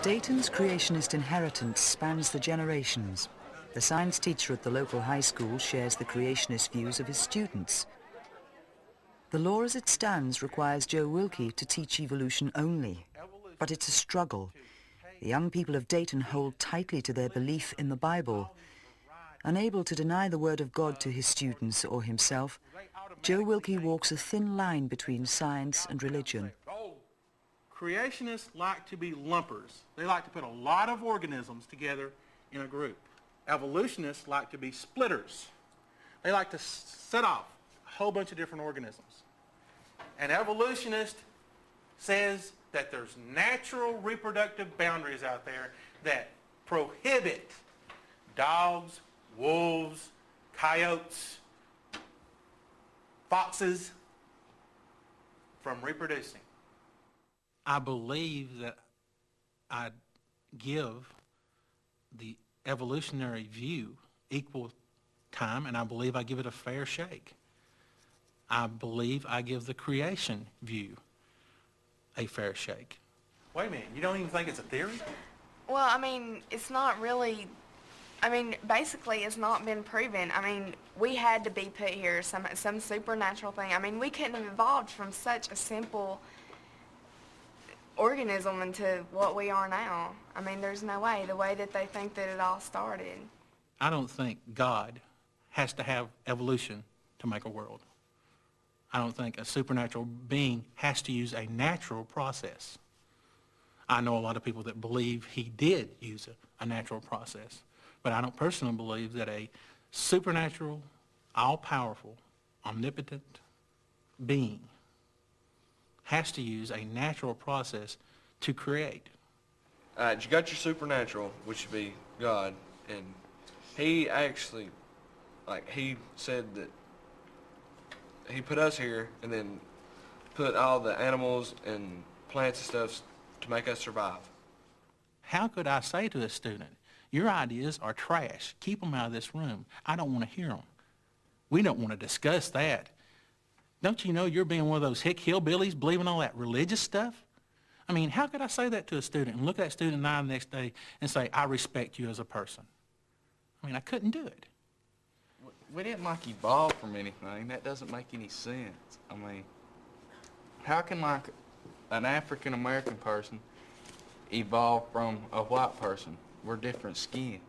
Dayton's creationist inheritance spans the generations. The science teacher at the local high school shares the creationist views of his students. The law as it stands requires Joe Wilkie to teach evolution only, but it's a struggle. The young people of Dayton hold tightly to their belief in the Bible. Unable to deny the word of God to his students or himself, Joe Wilkie walks a thin line between science and religion. Creationists like to be lumpers. They like to put a lot of organisms together in a group. Evolutionists like to be splitters. They like to set off a whole bunch of different organisms. An evolutionist says that there's natural reproductive boundaries out there that prohibit dogs, wolves, coyotes, foxes from reproducing. I believe that I give the evolutionary view equal time, and I believe I give it a fair shake. I believe I give the creation view a fair shake. Wait a minute, you don't even think it's a theory? Well, I mean, it's not really, basically it's not been proven. We had to be put here, some supernatural thing. We couldn't have evolved from such a simple organism into what we are now. There's no way, the way that they think that it all started. I don't think God has to have evolution to make a world. I don't think a supernatural being has to use a natural process. I know a lot of people that believe he did use a natural process, but I don't personally believe that a supernatural, all-powerful, omnipotent being has to use a natural process to create. All right, you got your supernatural, which would be God, and he actually, he said that he put us here and then put all the animals and plants and stuff to make us survive. How could I say to a student, your ideas are trash, keep them out of this room, I don't want to hear them. We don't want to discuss that. Don't you know you're being one of those hick hillbillies believing all that religious stuff? How could I say that to a student and look at that student in the eye the next day and say, I respect you as a person? I couldn't do it. We didn't evolve from anything. That doesn't make any sense. How can an African American person evolve from a white person? We're different skin.